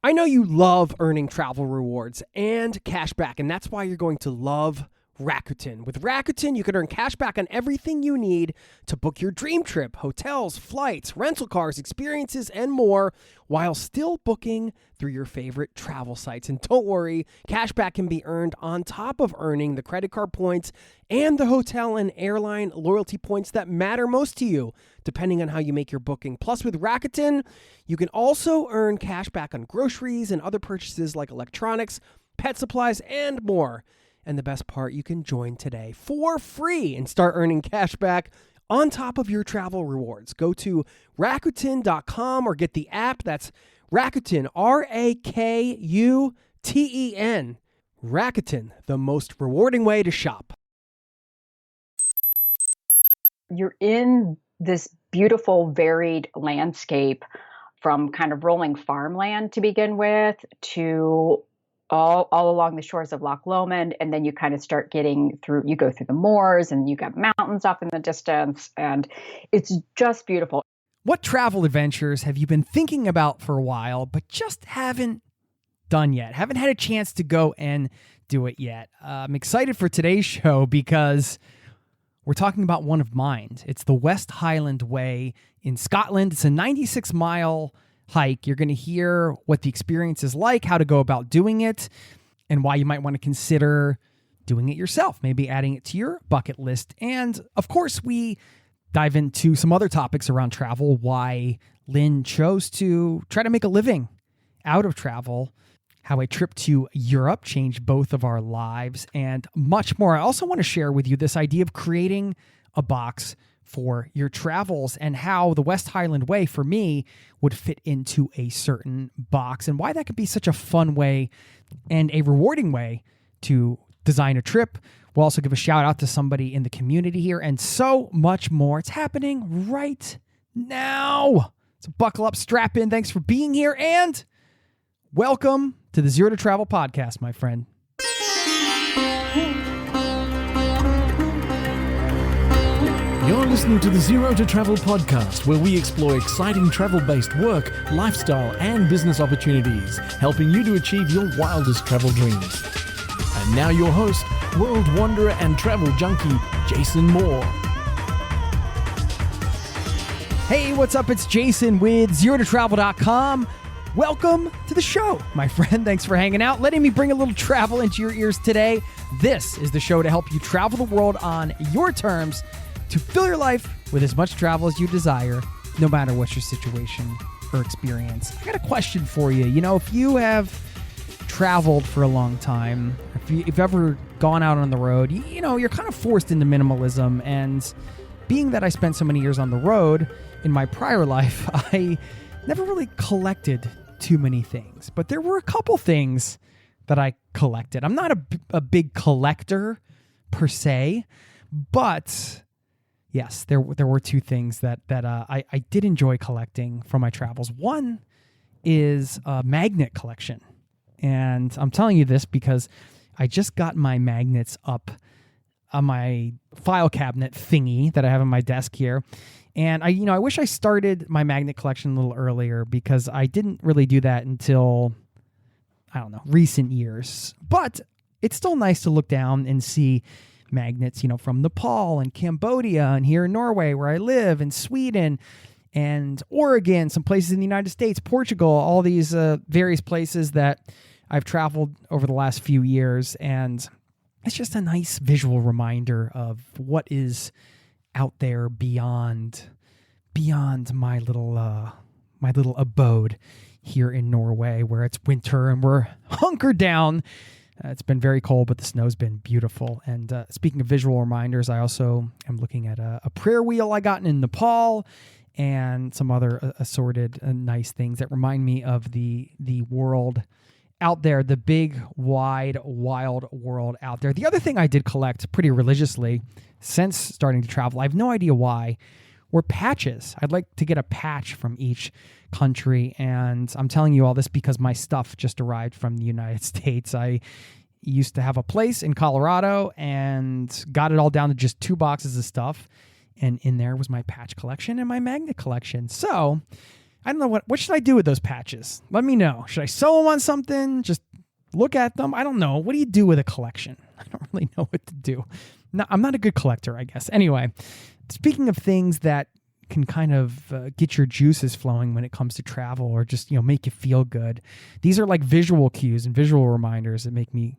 I know you love earning travel rewards and cash back, and that's why you're going to love Rakuten. With Rakuten, you can earn cash back on everything you need to book your dream trip, hotels, flights, rental cars, experiences, and more, while still booking through your favorite travel sites. And don't worry, cash back can be earned on top of earning the credit card points and the hotel and airline loyalty points that matter most to you, depending on how you make your booking. Plus, with Rakuten, you can also earn cash back on groceries and other purchases like electronics, pet supplies, and more. And the best part, you can join today for free and start earning cash back on top of your travel rewards. Go to Rakuten.com or get the app. That's Rakuten, Rakuten. Rakuten, the most rewarding way to shop. You're in this beautiful, varied landscape from kind of rolling farmland to begin with to all along the shores of Loch Lomond. And then you kind of start getting through, you go through the moors and you got mountains up in the distance. And it's just beautiful. What travel adventures have you been thinking about for a while, but just haven't done yet? Haven't had a chance to go and do it yet. I'm excited for today's show because we're talking about one of mine. It's the West Highland Way in Scotland. It's a 96-mile hike. You're going to hear what the experience is like, how to go about doing it, and why you might want to consider doing it yourself, maybe adding it to your bucket list. And of course, we dive into some other topics around travel, why Lynne chose to try to make a living out of travel, how a trip to Europe changed both of our lives, and much more. I also want to share with you this idea of creating a box for your travels and how the West Highland Way, for me, would fit into a certain box and why that could be such a fun way and a rewarding way to design a trip. We'll also give a shout out to somebody in the community here and so much more. It's happening right now. So buckle up, strap in. Thanks for being here and welcome to the Zero to Travel podcast, my friend. You're listening to the Zero to Travel podcast, where we explore exciting travel-based work, lifestyle, and business opportunities, helping you to achieve your wildest travel dreams. And now your host, world wanderer and travel junkie, Jason Moore. Hey, what's up? It's Jason with ZeroToTravel.com. Welcome to the show, my friend. Thanks for hanging out, letting me bring a little travel into your ears today. This is the show to help you travel the world on your terms, to fill your life with as much travel as you desire, no matter what your situation or experience. I got a question for you. You know, if you have traveled for a long time, if you've ever gone out on the road, you know, you're kind of forced into minimalism. And being that I spent so many years on the road in my prior life, I never really collected too many things. But there were a couple things that I collected. I'm not a big collector per se, but yes, there were two things that I did enjoy collecting from my travels. One is a magnet collection. And I'm telling you this because I just got my magnets up on my file cabinet thingy that I have on my desk here. And I wish I started my magnet collection a little earlier because I didn't really do that until, I don't know, recent years. But it's still nice to look down and see magnets, you know, from Nepal and Cambodia and here in Norway where I live, and Sweden and Oregon, some places in the United States, Portugal, all these various places that I've traveled over the last few years. And it's just a nice visual reminder of what is out there beyond my little abode here in Norway, where it's winter and we're hunkered down. It's been very cold, but the snow's been beautiful. And speaking of visual reminders, I also am looking at a prayer wheel I got in Nepal and some other assorted nice things that remind me of the world out there, the big, wide, wild world out there. The other thing I did collect pretty religiously since starting to travel, I have no idea why, were patches. I'd like to get a patch from each country, and I'm telling you all this because my stuff just arrived from the United States. I used to have a place in Colorado and got it all down to just 2 boxes of stuff, and in there was my patch collection and my magnet collection. So I don't know what should I do with those patches? Let me know. Should I sew them on something? Just look at them? I don't know. What do you do with a collection? I don't really know what to do. No, I'm not a good collector, I guess. Anyway, speaking of things that can kind of get your juices flowing when it comes to travel, or just, make you feel good. These are like visual cues and visual reminders that make me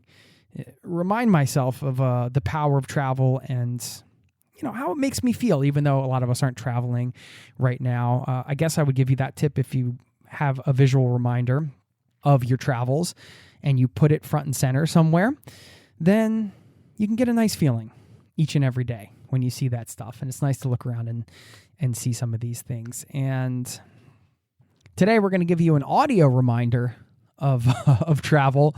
remind myself of the power of travel and, how it makes me feel, even though a lot of us aren't traveling right now. I guess I would give you that tip if you have a visual reminder of your travels and you put it front and center somewhere, then you can get a nice feeling each and every day when you see that stuff. And it's nice to look around and see some of these things. And today we're going to give you an audio reminder of of travel,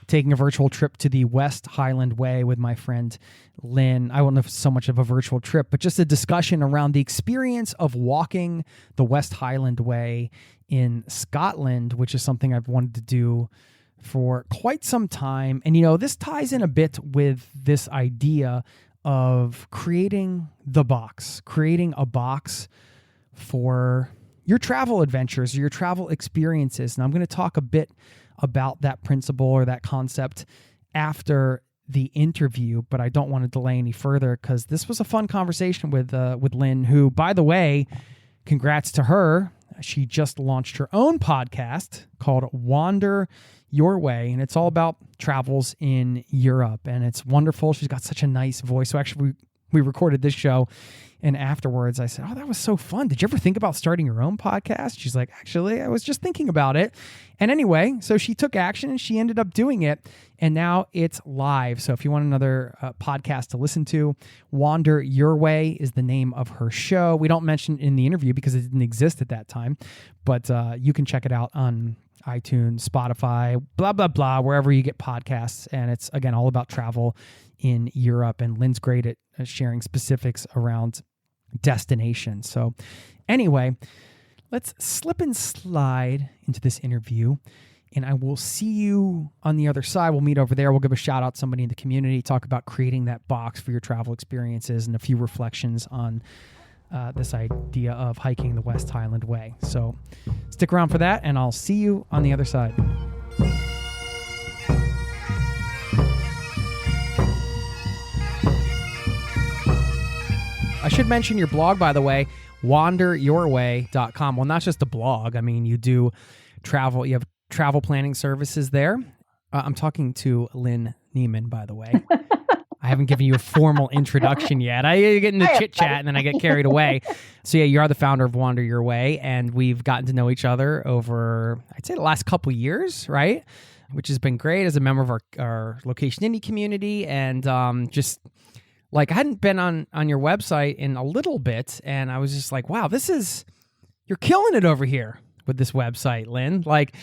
taking a virtual trip to the West Highland Way with my friend Lynne. I don't know if it's so much of a virtual trip, but just a discussion around the experience of walking the West Highland Way in Scotland, which is something I've wanted to do for quite some time. And, this ties in a bit with this idea of creating a box for your travel adventures or your travel experiences. And I'm going to talk a bit about that principle or that concept after the interview, but I don't want to delay any further because this was a fun conversation with Lynne, who, by the way, congrats to her. She just launched her own podcast called Wander Your Way, and it's all about travels in Europe, and it's wonderful. She's got such a nice voice. So actually, we recorded this show, and afterwards I said, "Oh, that was so fun. Did you ever think about starting your own podcast?" She's like, "Actually, I was just thinking about it." And anyway, so she took action and she ended up doing it, and now it's live. So if you want another podcast to listen to, Wander Your Way is the name of her show. We don't mention it in the interview because it didn't exist at that time, but you can check it out on iTunes, Spotify, blah, blah, blah, wherever you get podcasts. And it's, again, all about travel in Europe. And Lynne's great at sharing specifics around destinations. So anyway, let's slip and slide into this interview, and I will see you on the other side. We'll meet over there. We'll give a shout out to somebody in the community, talk about creating that box for your travel experiences, and a few reflections on this idea of hiking the West Highland Way. So stick around for that, and I'll see you on the other side. I should mention your blog, by the way, wanderyourway.com. Well, not just a blog. I mean, you do travel. You have travel planning services there. I'm talking to Lynne Nieman, by the way. I haven't given you a formal introduction yet. I get into chit chat and then I get carried away. So yeah, you are the founder of Wander Your Way, and we've gotten to know each other over, I'd say, the last couple years, right? Which has been great as a member of our Location Indie community, and just like I hadn't been on your website in a little bit, and I was just like, wow, you're killing it over here with this website, Lynne. Like,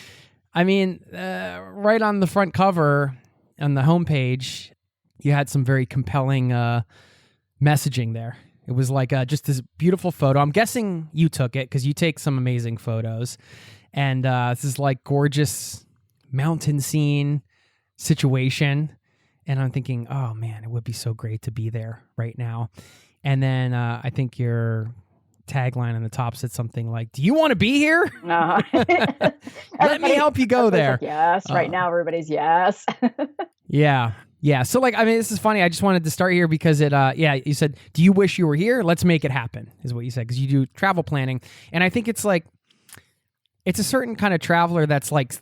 I mean, right on the front cover on the homepage, you had some very compelling messaging there. It was like just this beautiful photo. I'm guessing you took it because you take some amazing photos. And this is like gorgeous mountain scene situation. And I'm thinking, oh man, it would be so great to be there right now. And then I think your tagline on the top said something like, "Do you want to be here? Let me help you go there." Like, yes, right now everybody's yes. Yeah. So like, I mean, this is funny. I just wanted to start here because you said, "Do you wish you were here? Let's make it happen," is what you said, because you do travel planning. And I think it's like, it's a certain kind of traveler that's like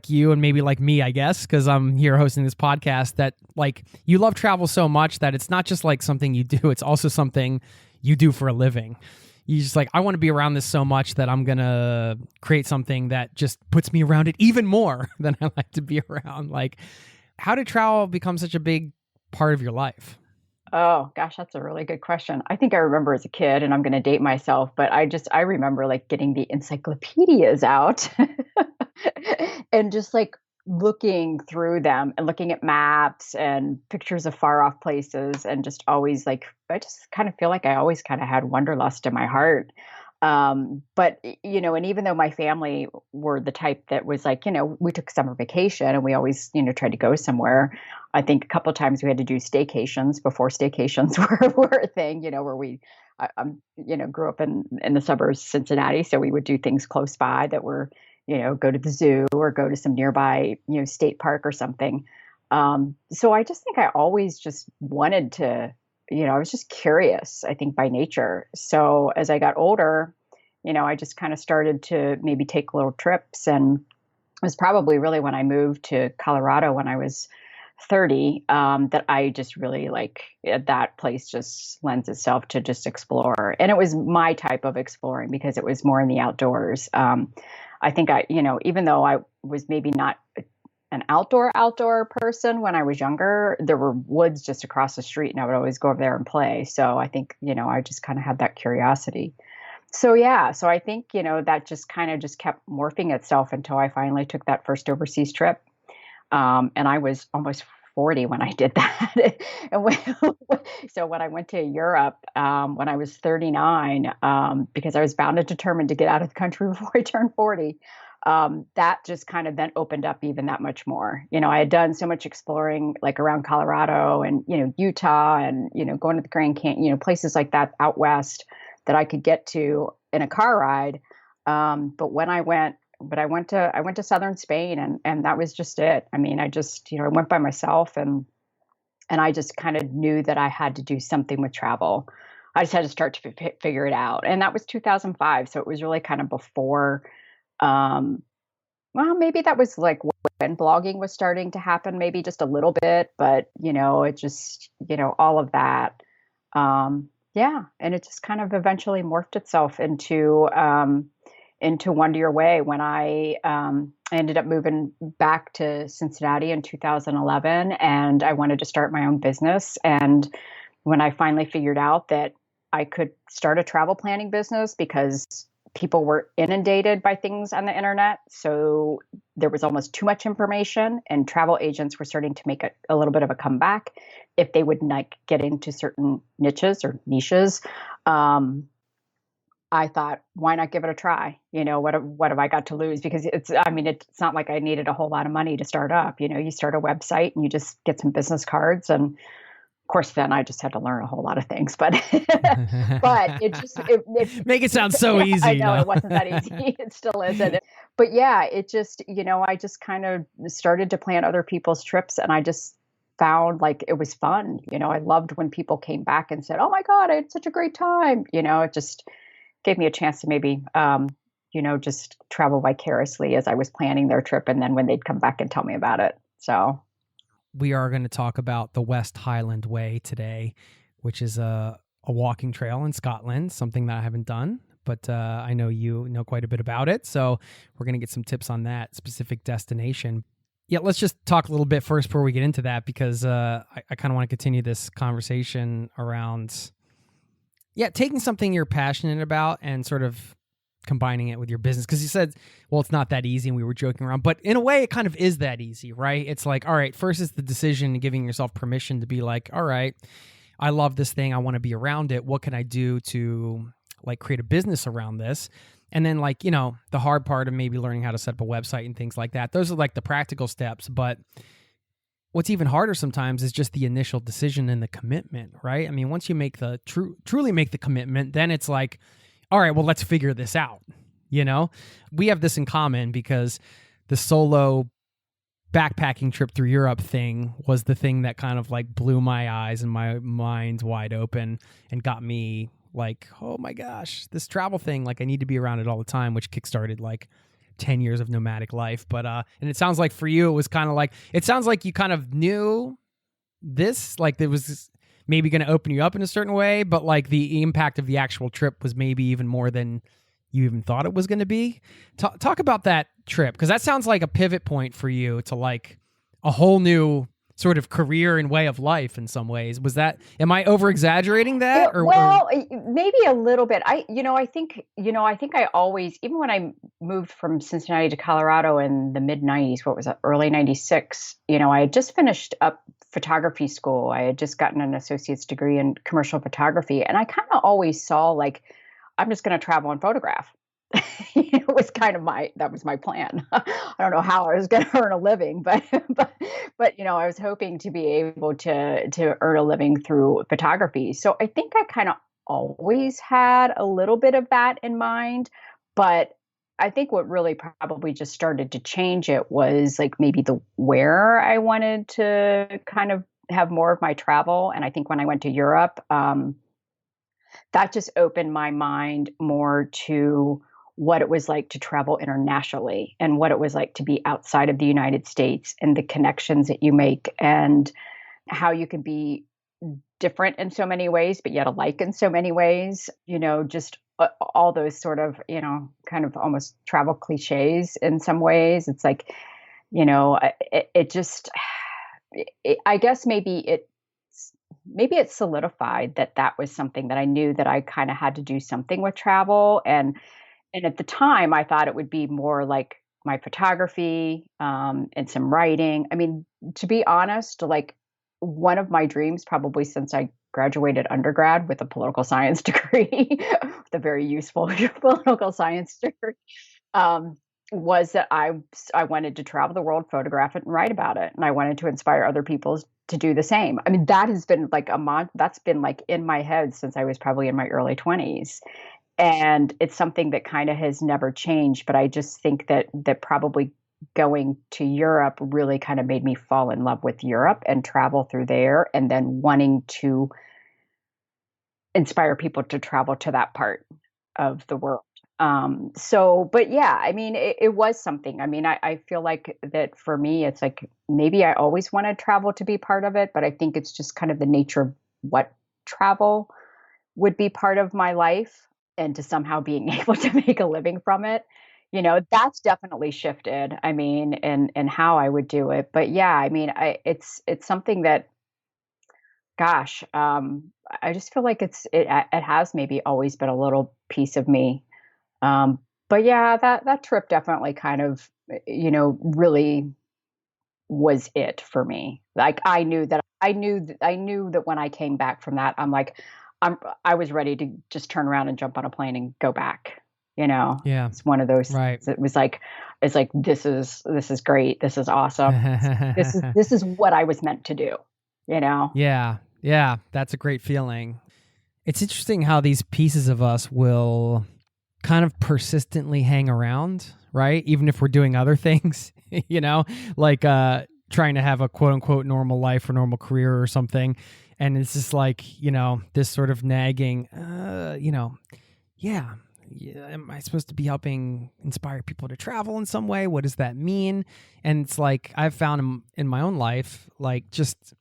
you and maybe like me, I guess, because I'm here hosting this podcast, that like you love travel so much that it's not just like something you do, it's also something you do for a living. You just like, I want to be around this so much that I'm going to create something that just puts me around it even more than I like to be around. Like, how did travel become such a big part of your life? Oh, gosh, that's a really good question. I think I remember as a kid, and I'm going to date myself, but I remember like getting the encyclopedias out and just like looking through them and looking at maps and pictures of far off places, and just always like, I just kind of feel like I always kind of had wanderlust in my heart. But, and even though my family were the type that was like, we took summer vacation and we always, tried to go somewhere. I think a couple of times we had to do staycations before staycations were a thing, where we I'm, grew up in the suburbs of Cincinnati. So we would do things close by that were, go to the zoo or go to some nearby, state park or something. So I just think I always just wanted to, I was just curious, I think by nature. So as I got older, I just kind of started to maybe take little trips, and it was probably really when I moved to Colorado when I was 30, that I just really that place just lends itself to just explore. And it was my type of exploring because it was more in the outdoors. I think even though I was maybe not an outdoor person when I was younger, there were woods just across the street and I would always go over there and play. So I think, I just kind of had that curiosity. So yeah, so I think, that just kind of just kept morphing itself until I finally took that first overseas trip. And I was almost 40 when I did that. So when I went to Europe, when I was 39, because I was bound and determined to get out of the country before I turned 40, that just kind of then opened up even that much more. I had done so much exploring like around Colorado and, Utah and, going to the Grand Canyon, places like that out west that I could get to in a car ride. But I went to southern Spain and that was just it. I mean, I just, I went by myself and I just kind of knew that I had to do something with travel. I just had to start to figure it out. And that was 2005. So it was really kind of before, well, maybe that was like when blogging was starting to happen, maybe just a little bit, but it just, all of that. Yeah. And it just kind of eventually morphed itself into Wonder Your Way when I ended up moving back to Cincinnati in 2011, and I wanted to start my own business. And when I finally figured out that I could start a travel planning business because people were inundated by things on the internet, so there was almost too much information, and travel agents were starting to make a little bit of a comeback if they would get into certain niches or niches. I thought, why not give it a try? What have I got to lose? Because it's not like I needed a whole lot of money to start up. You start a website and you just get some business cards. And of course, then I just had to learn a whole lot of things, but it make it sound so easy. I know it wasn't that easy. It still isn't. But yeah, it just, I just kind of started to plan other people's trips, and I just found like it was fun. I loved when people came back and said, "Oh my God, I had such a great time." It just gave me a chance to maybe, just travel vicariously as I was planning their trip, and then when they'd come back and tell me about it. So we are going to talk about the West Highland Way today, which is a walking trail in Scotland, something that I haven't done, but I know you know quite a bit about it. So we're going to get some tips on that specific destination. Yeah, let's just talk a little bit first before we get into that, because I kind of want to continue this conversation around, taking something you're passionate about and sort of combining it with your business. Because you said, well, it's not that easy, and we were joking around, but in a way it kind of is that easy, right? It's like, all right, first is the decision and giving yourself permission to be like, all right, I love this thing, I want to be around it. What can I do to like create a business around this? And then like, the hard part of maybe learning how to set up a website and things like that. Those are like the practical steps. But what's even harder sometimes is just the initial decision and the commitment, right? I mean, once you make the truly make the commitment, then it's like, all right, well, let's figure this out. We have this in common because the solo backpacking trip through Europe thing was the thing that kind of like blew my eyes and my mind wide open and got me like, oh my gosh, this travel thing, like I need to be around it all the time, which kickstarted like 10 years of nomadic life. But, and it sounds like for you, it was kind of like, it sounds like you kind of knew this, like it was maybe going to open you up in a certain way, but like the impact of the actual trip was maybe even more than you even thought it was going to be. Talk about that trip, because that sounds like a pivot point for you to like a whole new sort of career and way of life in some ways. Was that, am I over exaggerating that? Maybe a little bit. I think I always, even when I moved from Cincinnati to Colorado in the mid 90s, what was it, early 96, I had just finished up photography school. I had just gotten an associate's degree in commercial photography. And I kind of always saw like, I'm just going to travel and photograph. It was kind of that was my plan. I don't know how I was going to earn a living, but I was hoping to be able to earn a living through photography. So I think I kind of always had a little bit of that in mind, but I think what really probably just started to change it was like maybe the where I wanted to kind of have more of my travel. And I think when I went to Europe, that just opened my mind more to what it was like to travel internationally and what it was like to be outside of the United States and the connections that you make and how you can be different in so many ways, but yet alike in so many ways, just all those sort of, kind of almost travel cliches in some ways. It's like, it just, I guess maybe it solidified that was something that I knew that I kind of had to do something with travel. And at the time I thought it would be more like my photography, and some writing. I mean, to be honest, like one of my dreams probably since I graduated undergrad with a political science degree, with a very useful political science degree, was that I wanted to travel the world, photograph it, and write about it, and I wanted to inspire other people to do the same. I mean, that has been like that's been like in my head since I was probably in my early 20s, and it's something that kind of has never changed. But I just think that probably going to Europe really kind of made me fall in love with Europe and travel through there, and then wanting to inspire people to travel to that part of the world. But yeah, I mean, it was something. I mean, I feel like that for me, it's like maybe I always wanted travel to be part of it, but I think it's just kind of the nature of what travel would be part of my life, and to somehow being able to make a living from it. That's definitely shifted. I mean, and how I would do it. But yeah, I mean, it's something that, gosh, I just feel like it has maybe always been a little piece of me. But yeah, that trip definitely kind of, really was it for me. Like I knew that when I came back from that, I'm like, I was ready to just turn around and jump on a plane and go back. Yeah. It's one of those. Right. It was like, it's like, this is great. This is awesome. This is what I was meant to do, Yeah. Yeah. That's a great feeling. It's interesting how these pieces of us will kind of persistently hang around, right? Even if we're doing other things, like trying to have a quote unquote normal life or normal career or something. And it's just like, this sort of nagging, yeah, am I supposed to be helping inspire people to travel in some way? What does that mean? And it's like, I've found in my own life, like just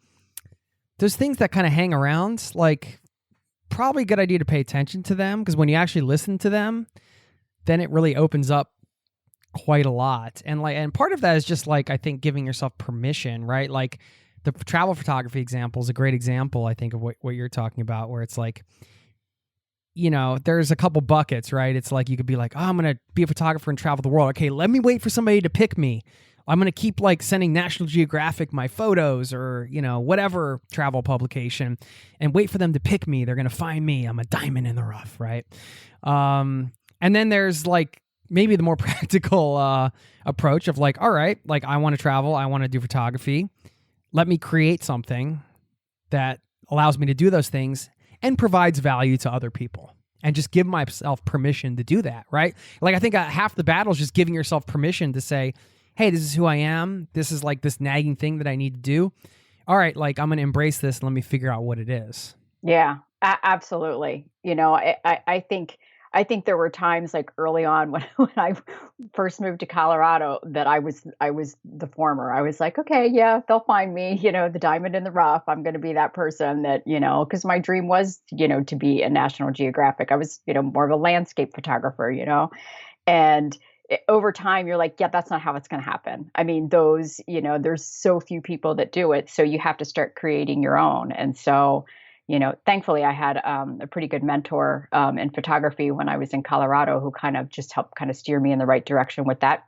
those things that kind of hang around, like probably a good idea to pay attention to them, because when you actually listen to them, then it really opens up quite a lot. And part of that is just like, I think giving yourself permission, right? Like the travel photography example is a great example, I think, of what you're talking about, where it's like, there's a couple buckets, right? It's like, you could be like, oh, I'm going to be a photographer and travel the world. Okay, let me wait for somebody to pick me. I'm going to keep like sending National Geographic my photos or, whatever travel publication, and wait for them to pick me. They're going to find me. I'm a diamond in the rough, right? And then there's like maybe the more practical approach of like, all right, like I want to travel. I want to do photography. Let me create something that allows me to do those things and provides value to other people, and just give myself permission to do that, right? Like I think half the battle is just giving yourself permission to say, hey, this is who I am. This is like this nagging thing that I need to do. All right, like I'm going to embrace this and let me figure out what it is. Yeah, absolutely. I think there were times like early on when I first moved to Colorado that I was the former. I was like, okay, yeah, they'll find me, the diamond in the rough. I'm going to be that person that, because my dream was, to be a National Geographic. I was, more of a landscape photographer, and over time you're like, yeah, that's not how it's going to happen. I mean, there's so few people that do it. So you have to start creating your own. And so, thankfully I had a pretty good mentor in photography when I was in Colorado, who kind of just helped kind of steer me in the right direction with that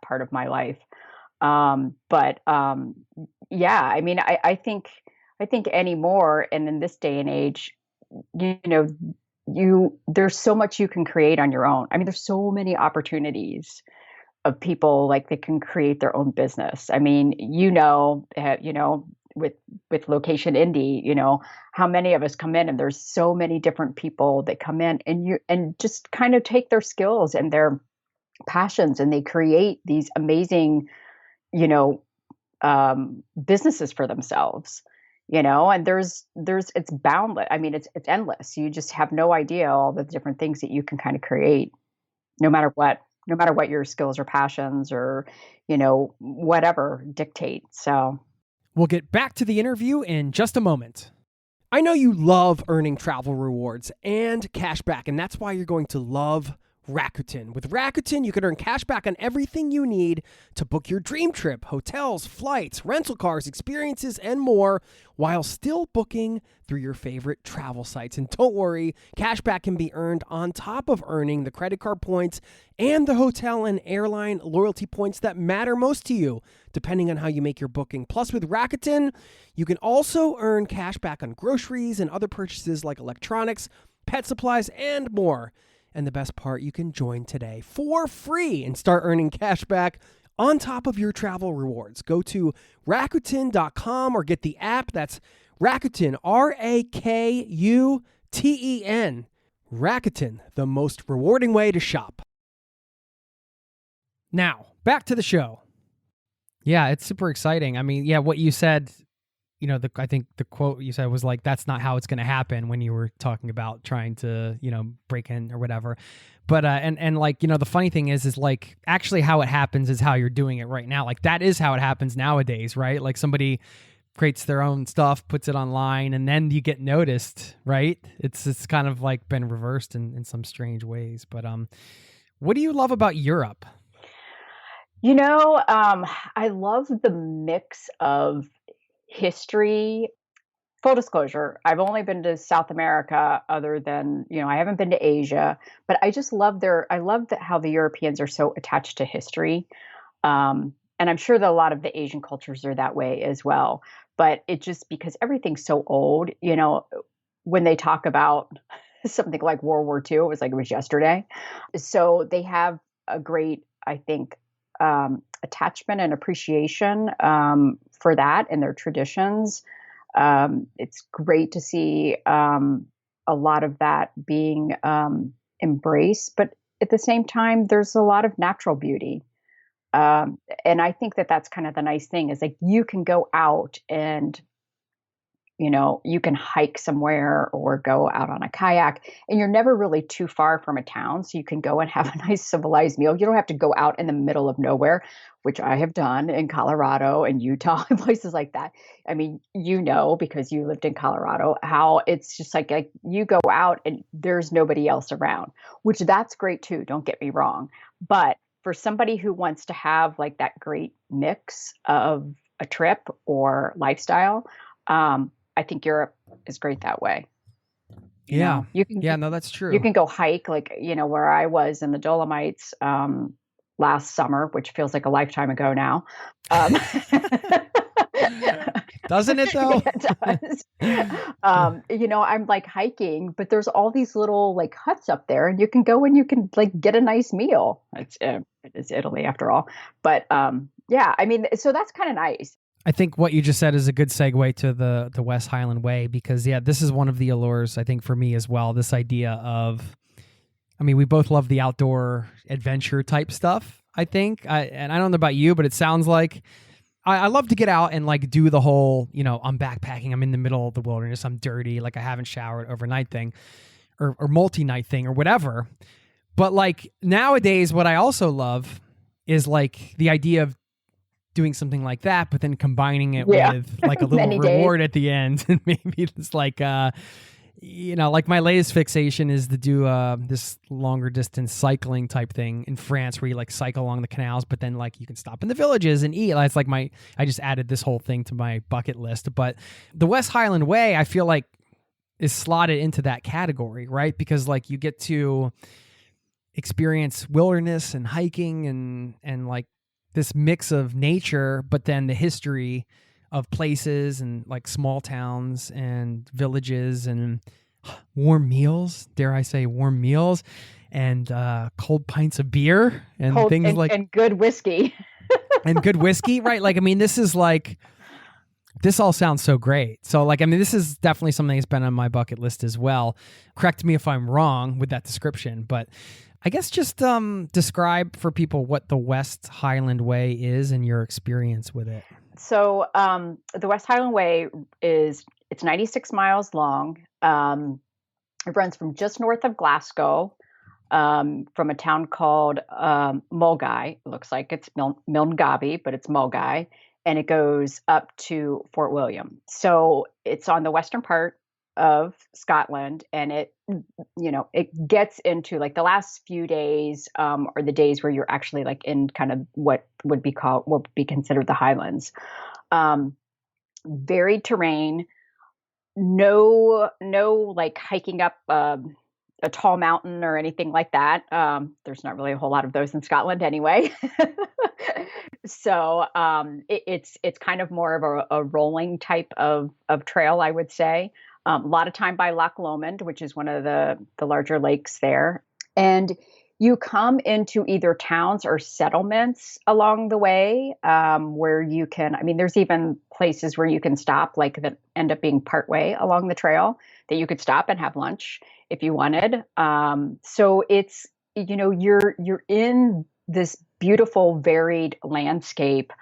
part of my life. Yeah, I mean, I think anymore, and in this day and age, there's so much you can create on your own. I mean, there's so many opportunities of people like that can create their own business. I mean, with Location Indie, how many of us come in and there's so many different people that come in and just kind of take their skills and their passions and they create these amazing, businesses for themselves, and there's it's boundless. I mean, it's endless. You just have no idea all the different things that you can kind of create, no matter what your skills or passions or, whatever dictate. So we'll get back to the interview in just a moment. I know you love earning travel rewards and cash back, and that's why you're going to love Rakuten. With Rakuten, you can earn cash back on everything you need to book your dream trip, hotels, flights, rental cars, experiences, and more, while still booking through your favorite travel sites. And don't worry, cash back can be earned on top of earning the credit card points and the hotel and airline loyalty points that matter most to you, depending on how you make your booking. Plus, with Rakuten, you can also earn cash back on groceries and other purchases like electronics, pet supplies, and more. And the best part, you can join today for free and start earning cash back on top of your travel rewards. Go to Rakuten.com or get the app. That's Rakuten, Rakuten. Rakuten, the most rewarding way to shop. Now, back to the show. Yeah, it's super exciting. I mean, yeah, what you said, I think the quote you said was like, that's not how it's going to happen when you were talking about trying to, break in or whatever. But, and like, the funny thing is like actually how it happens is how you're doing it right now. Like that is how it happens nowadays, right? Like somebody creates their own stuff, puts it online, and then you get noticed, right? It's kind of like been reversed in some strange ways. But, what do you love about Europe? I love the mix of history. Full disclosure, I've only been to South America other than, I haven't been to Asia, but I just love how the Europeans are so attached to history. And I'm sure that a lot of the Asian cultures are that way as well. But it just because everything's so old, when they talk about something like World War II, it was like it was yesterday. So they have a great, I think, attachment and appreciation for that and their traditions. It's great to see a lot of that being embraced, but at the same time, there's a lot of natural beauty. And I think that that's kind of the nice thing is like you can go out and you can hike somewhere or go out on a kayak and you're never really too far from a town. So you can go and have a nice civilized meal. You don't have to go out in the middle of nowhere, which I have done in Colorado and Utah and places like that. I mean, because you lived in Colorado, how it's just like you go out and there's nobody else around, which that's great too. Don't get me wrong. But for somebody who wants to have like that great mix of a trip or lifestyle, I think Europe is great that way. Yeah. You can, yeah, no, that's true. You can go hike like, where I was in the Dolomites last summer, which feels like a lifetime ago now. Doesn't it though? Yeah, it does. I'm like hiking, but there's all these little like huts up there and you can go and you can like get a nice meal. It is Italy after all. But yeah, I mean, so that's kind of nice. I think what you just said is a good segue to the West Highland Way because, yeah, this is one of the allures, I think, for me as well. This idea of, I mean, we both love the outdoor adventure type stuff, I think. And I don't know about you, but it sounds like I love to get out and like do the whole, I'm backpacking, I'm in the middle of the wilderness, I'm dirty, like I haven't showered overnight thing or multi-night thing or whatever. But like nowadays, what I also love is like the idea of doing something like that, but then combining it with like a little reward at the end. And maybe it's like, like my latest fixation is to do this longer distance cycling type thing in France where you like cycle along the canals, but then like you can stop in the villages and eat. It's like I just added this whole thing to my bucket list. But the West Highland Way, I feel like is slotted into that category, right? Because like you get to experience wilderness and hiking and like this mix of nature, but then the history of places and like small towns and villages and warm meals, dare I say warm meals, and cold pints of beer and and good whiskey. And good whiskey, right? Like, I mean, this is like This all sounds so great. So like, I mean, this is definitely something that's been on my bucket list as well. Correct me if I'm wrong with that description, but I guess just describe for people what the West Highland Way is and your experience with it. So the West Highland Way it's 96 miles long. It runs from just north of Glasgow, from a town called Mulgai. It looks like it's Milngavie, but it's Mulgai, and it goes up to Fort William. So it's on the western part of Scotland, and it gets into like the last few days, are the days where you're actually like in kind of what would be considered the Highlands. Varied terrain, no like hiking up a tall mountain or anything like that. There's not really a whole lot of those in Scotland anyway. So it's kind of more of a rolling type of trail, I would say. A lot of time by Loch Lomond, which is one of the larger lakes there. And you come into either towns or settlements along the way, where you can, I mean, there's even places where you can stop, like that end up being partway along the trail, that you could stop and have lunch if you wanted. So it's, you're in this beautiful, varied landscape,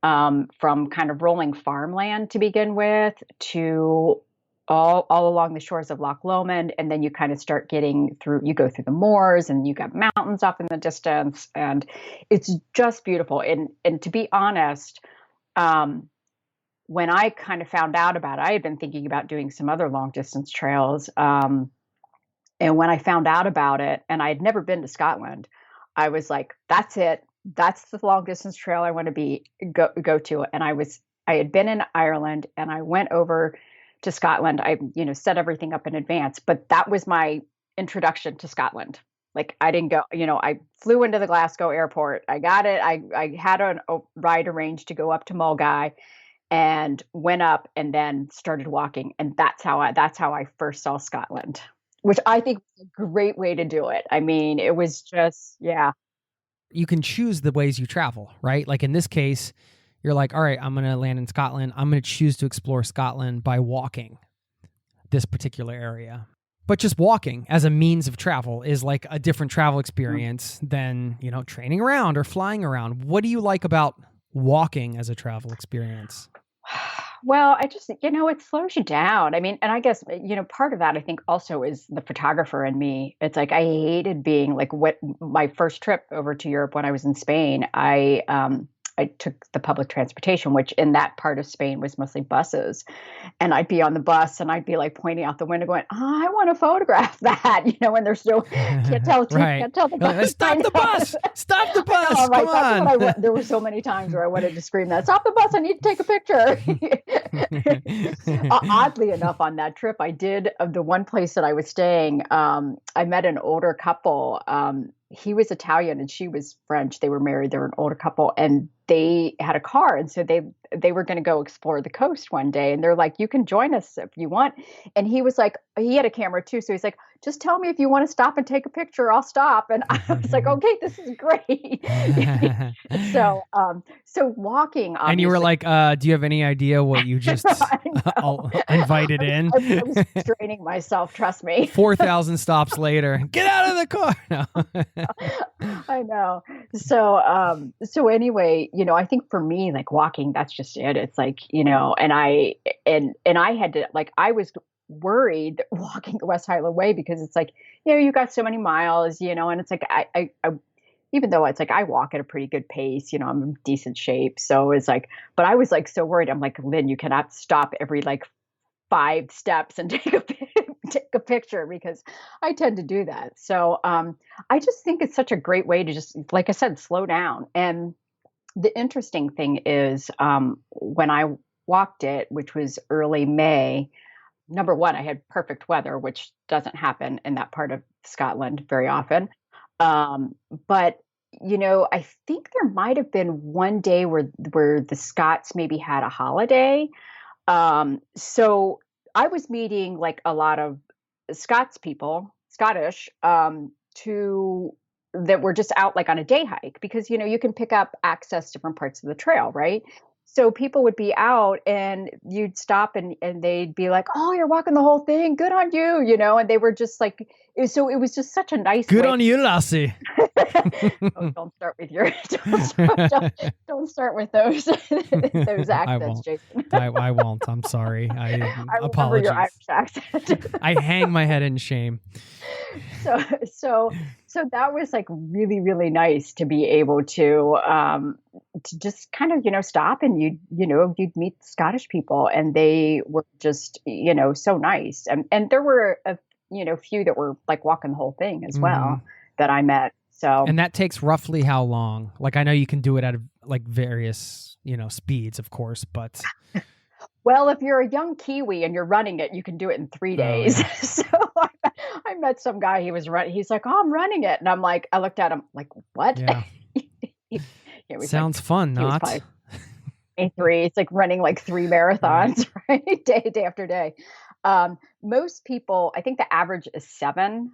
from kind of rolling farmland to begin with to all along the shores of Loch Lomond. And then you kind of start you go through the moors, and you got mountains up in the distance, and it's just beautiful. And to be honest, when I kind of found out about it, I had been thinking about doing some other long distance trails. And when I found out about it, and I had never been to Scotland, I was like, that's it. That's the long distance trail I want to go to. And I had been in Ireland, and I went over to Scotland. I, set everything up in advance, but that was my introduction to Scotland. Like I didn't go, I flew into the Glasgow airport. I got it. I had a ride arranged to go up to Mulgai, and went up and then started walking. And that's how I first saw Scotland, which I think was a great way to do it. I mean, it was just, yeah. You can choose the ways you travel, right? Like in this case, you're like, all right, I'm going to land in Scotland. I'm going to choose to explore Scotland by walking this particular area. But just walking as a means of travel is like a different travel experience than, training around or flying around. What do you like about walking as a travel experience? Well, I just, it slows you down. I mean, and I guess, part of that I think also is the photographer in me. It's like, I hated being like my first trip over to Europe when I was in Spain, I took the public transportation, which in that part of Spain was mostly buses. And I'd be on the bus, and I'd be like pointing out the window going, oh, I want to photograph that, when there's no, can't tell the bus. Stop the bus. Stop the bus. Know, right? Come on. There were so many times where I wanted to scream that, stop the bus. I need to take a picture. Oddly enough, on that trip, I did, of the one place that I was staying, I met an older couple. He was Italian and she was French. They were married. They were an older couple, and they had a car. And so they were going to go explore the coast one day. And they're like, you can join us if you want. And he was like, he had a camera too. So he's like, just tell me if you want to stop and take a picture, I'll stop. And I was like, okay, this is great. So walking. And you were like, do you have any idea what you just invited in? I was straining myself, trust me. 4,000 stops later, get out of the car. No. I know. So anyway, I think for me, like walking, that's just it. It's like, and I had to, like, I was worried walking the West Highland Way because it's like, you got so many miles, and it's like, I even though it's like, I walk at a pretty good pace, I'm in decent shape. So it's like, but I was like, so worried. I'm like, Lynne, you cannot stop every like 5 steps and take a picture, because I tend to do that. So I just think it's such a great way to just, like I said, slow down. And the interesting thing is, when I walked it, which was early May, number one, I had perfect weather, which doesn't happen in that part of Scotland very often. But I think there might have been one day where the Scots maybe had a holiday. So I was meeting like a lot of Scottish, that were just out like on a day hike, because, you can pick up access to different parts of the trail, right? So people would be out and you'd stop and they'd be like, "Oh, you're walking the whole thing. Good on you," and they were just like, so it was just such a nice Good way. on you, Lassie. Oh, don't start with your don't start with those those accents, Jason. I won't. I'm sorry. I remember apologize. your Irish accent. I hang my head in shame. So that was like really, really nice to be able to just kind of, stop and you'd meet Scottish people and they were just, so nice. And there were a few that were like walking the whole thing as well that I met. So, and that takes roughly how long? Like, I know you can do it at like various, speeds, of course, but. Well, if you're a young Kiwi and you're running it, you can do it in 3 days. Oh, yeah. So I met some guy, he was running. He's like, "Oh, I'm running it." And I'm like, I looked at him like, "What?" Yeah. Sounds fun, not? 3. It's like running like 3 marathons, right? Day after day. Most people, I think the average is 7.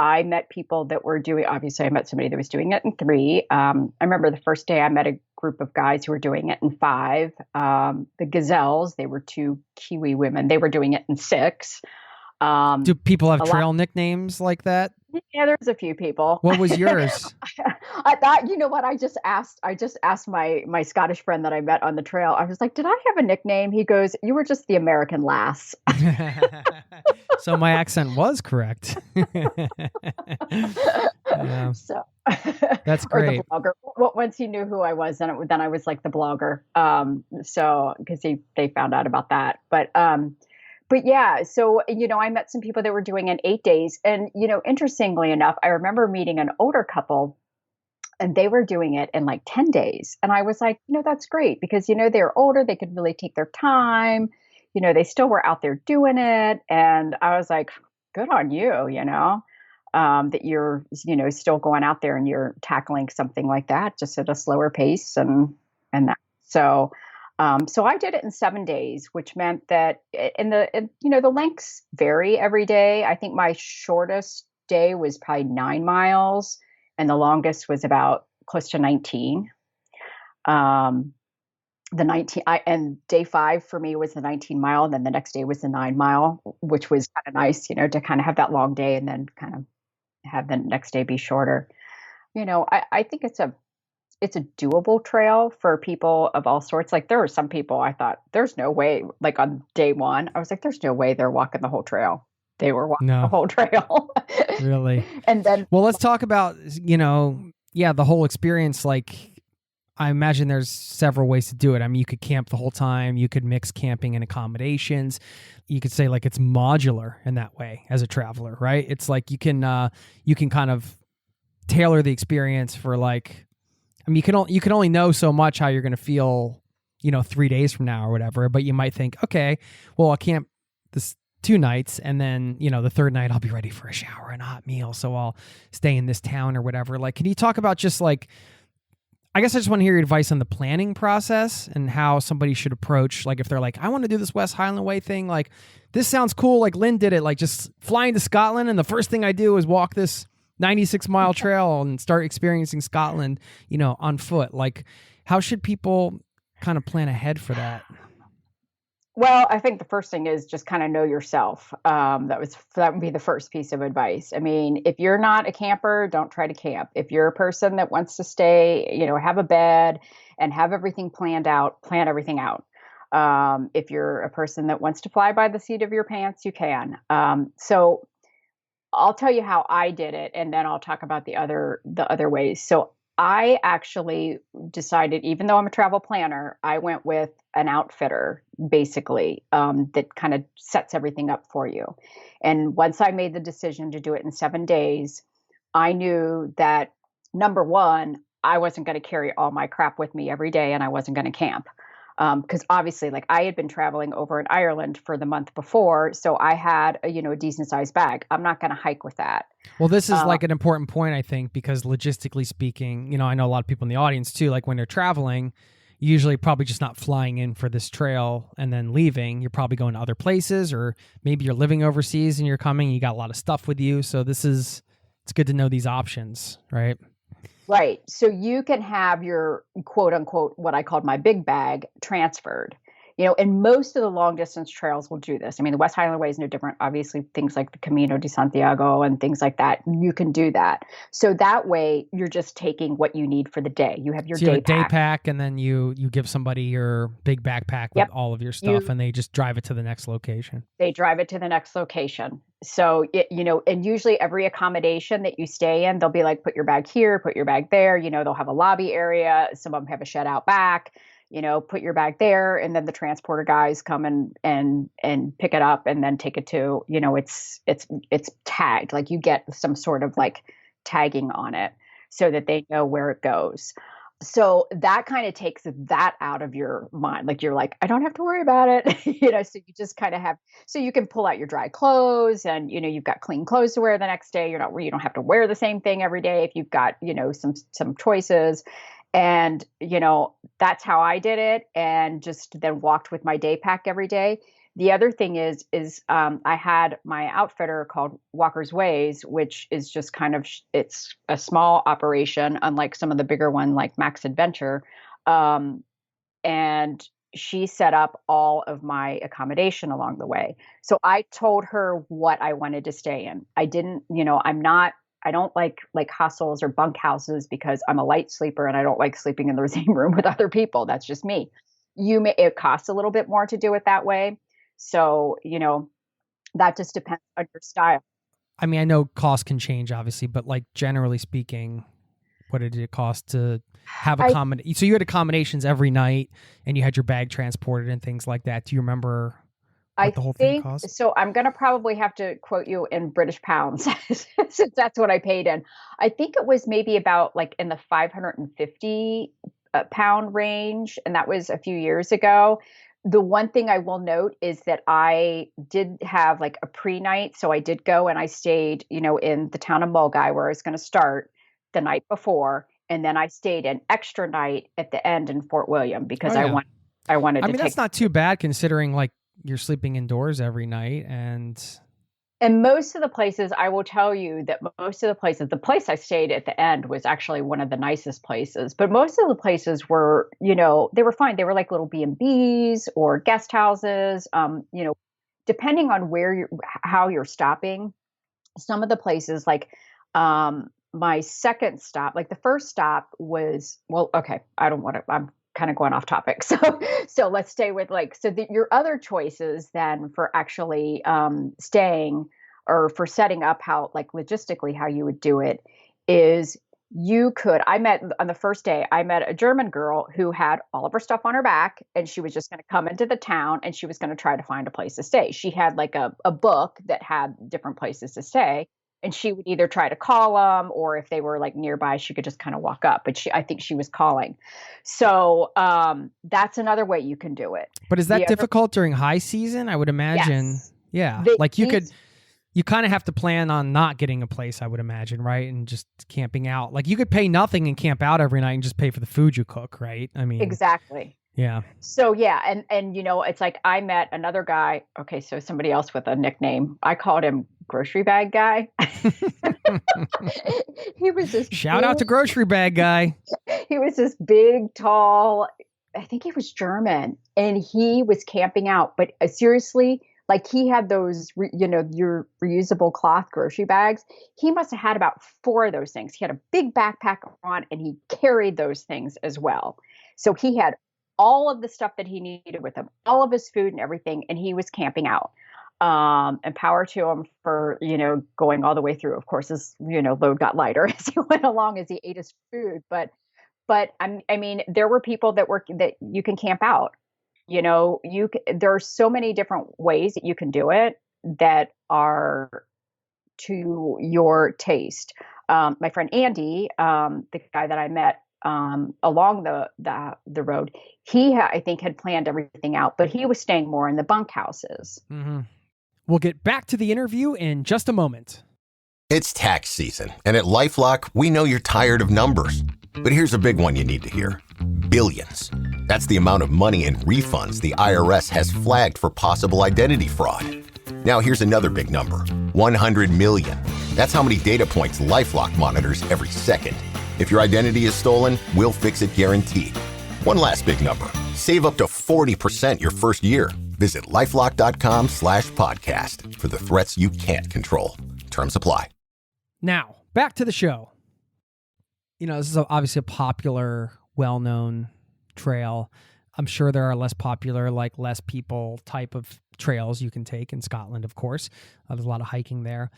I met people that were doing, obviously I met somebody that was doing it in 3. I remember the first day I met a group of guys who were doing it in 5. The Gazelles, they were 2 Kiwi women. They were doing it in 6. Do people have trail nicknames like that? Yeah, there's a few people. What was yours? I thought, you know what? I just asked my Scottish friend that I met on the trail. I was like, "Did I have a nickname?" He goes, "You were just the American lass." So my accent was correct. Yeah. So that's great. Or the blogger. Once he knew who I was, then I was like the blogger. So because they found out about that, but yeah, so, I met some people that were doing it in 8 days. And, interestingly enough, I remember meeting an older couple and they were doing it in like 10 days. And I was like, that's great because, they're older. They could really take their time. They still were out there doing it. And I was like, good on you, that you're, still going out there and you're tackling something like that just at a slower pace and that. So I did it in 7 days, which meant that the lengths vary every day. I think my shortest day was probably 9 miles and the longest was about close to 19. The 19 and day 5 for me was the 19 mile. And then the next day was the 9 mile, which was kind of nice, to kind of have that long day and then kind of have the next day be shorter. I think it's a doable trail for people of all sorts. Like there were some people I thought there's no way, like on day 1, I was like, there's no way they're walking the whole trail. They were walking the whole trail. Really? And then, well, let's talk about, the whole experience. Like I imagine there's several ways to do it. I mean, you could camp the whole time. You could mix camping and accommodations. You could say like it's modular in that way as a traveler, right? It's like you can kind of tailor the experience for like, I mean, you can only know so much how you're going to feel, 3 days from now or whatever, but you might think, okay, well, I'll camp this 2 nights and then, the 3rd night I'll be ready for a shower and a hot meal. So I'll stay in this town or whatever. Like, can you talk about just like, I guess I just want to hear your advice on the planning process and how somebody should approach, like if they're like, I want to do this West Highland Way thing. Like, this sounds cool. Like Lynne did it, like just flying to Scotland. And the first thing I do is walk this 96-mile trail and start experiencing Scotland, on foot. Like, how should people kind of plan ahead for that? Well, I think the first thing is just kind of know yourself. That would be the first piece of advice. I mean, if you're not a camper, don't try to camp. If you're a person that wants to stay, have a bed and have everything planned out, plan everything out. If you're a person that wants to fly by the seat of your pants, you can. So I'll tell you how I did it, and then I'll talk about the other ways. So I actually decided, even though I'm a travel planner, I went with an outfitter, basically, that kind of sets everything up for you. And once I made the decision to do it in 7 days, I knew that, number one, I wasn't going to carry all my crap with me every day, and I wasn't going to camp. Because obviously, like I had been traveling over in Ireland for the month before, so I had a decent sized bag. I'm not going to hike with that. Well, this is like an important point, I think, because logistically speaking, I know a lot of people in the audience too, like when they're traveling, usually probably just not flying in for this trail and then leaving. You're probably going to other places, or maybe you're living overseas and you're coming, you got a lot of stuff with you. So it's good to know these options, right? Right. So you can have your quote unquote, what I called my big bag transferred, and most of the long distance trails will do this. I mean, the West Highland Way is no different. Obviously, things like the Camino de Santiago and things like that, you can do that. So that way you're just taking what you need for the day. You have your So you have day a day pack. pack, and then you give somebody your big backpack with Yep. all of your stuff, and they just drive it to the next location. They drive it to the next location. So, and usually every accommodation that you stay in, they'll be like, put your bag here, put your bag there. They'll have a lobby area. Some of them have a shed out back, put your bag there. And then the transporter guys come and pick it up and then take it to, it's tagged. Like you get some sort of like tagging on it so that they know where it goes. So that kind of takes that out of your mind. Like you're like, I don't have to worry about it. So you just kind of so you can pull out your dry clothes and, you've got clean clothes to wear the next day. You don't have to wear the same thing every day if you've got, some choices. And, that's how I did it. And just then walked with my day pack every day. The other thing is I had my outfitter called Walker's Ways, which is just kind of, it's a small operation, unlike some of the bigger one like Max Adventure. And she set up all of my accommodation along the way. So I told her what I wanted to stay in. I didn't, I don't like hostels or bunk houses because I'm a light sleeper and I don't like sleeping in the same room with other people. That's just me. It costs a little bit more to do it that way. So, that just depends on your style. I mean, I know costs can change, obviously, but like generally speaking, what did it cost to have accommodation? So you had accommodations every night and you had your bag transported and things like that. Do you remember what the whole thing cost? So I'm going to probably have to quote you in British pounds since that's what I paid in. I think it was maybe about like in the 550 pound range. And that was a few years ago. The one thing I will note is that I did have like a pre-night. So I did go and I stayed, in the town of Mulgai where I was going to start the night before. And then I stayed an extra night at the end in Fort William because I wanted to take. That's not too bad considering like you're sleeping indoors every night. And most of the places, I will tell you that the place I stayed at the end was actually one of the nicest places. But most of the places were, they were fine. They were like little B&Bs or guest houses, depending on how you're stopping. Some of the places like my second stop, like the first stop was, I'm kind of going off topic. So let's stay with your other choices then for actually staying or for setting up how logistically how you would do it is on the first day, I met a German girl who had all of her stuff on her back and she was just going to come into the town and she was going to try to find a place to stay. She had like a book that had different places to stay. And she would either try to call them or if they were like nearby, she could just kind of walk up. But I think she was calling. So that's another way you can do it. But is that difficult during high season? I would imagine. Yes. Yeah. You kind of have to plan on not getting a place, I would imagine, right? And just camping out. Like you could pay nothing and camp out every night and just pay for the food you cook, right? I mean. Exactly. Yeah. So yeah. And it's like I met another guy. Okay. So somebody else with a nickname. I called him Grocery Bag Guy. He was this shout out to Grocery Bag Guy. He was this big, tall, I think he was German, and he was camping out. But seriously, like he had those, your reusable cloth grocery bags. He must have had about 4 of those things. He had a big backpack on and he carried those things as well. So he had all of the stuff that he needed with him, all of his food and everything, and he was camping out. And power to him for, going all the way through. Of course, his, load got lighter as he went along as he ate his food. But I mean, there were people that you can camp out. There are so many different ways that you can do it that are to your taste. My friend Andy, the guy that I met along the road, I think had planned everything out, but he was staying more in the bunkhouses. Mm-hmm. We'll get back to the interview in just a moment. It's tax season, and at LifeLock, we know you're tired of numbers. But here's a big one you need to hear. Billions. That's the amount of money in refunds the IRS has flagged for possible identity fraud. Now here's another big number. 100 million. That's how many data points LifeLock monitors every second. If your identity is stolen, we'll fix it guaranteed. One last big number. Save up to 40% your first year. Visit LifeLock.com/podcast for the threats you can't control. Terms apply. Now, back to the show. This is obviously a popular, well-known trail. I'm sure there are less popular, like less people type of trails you can take in Scotland, of course. There's a lot of hiking there.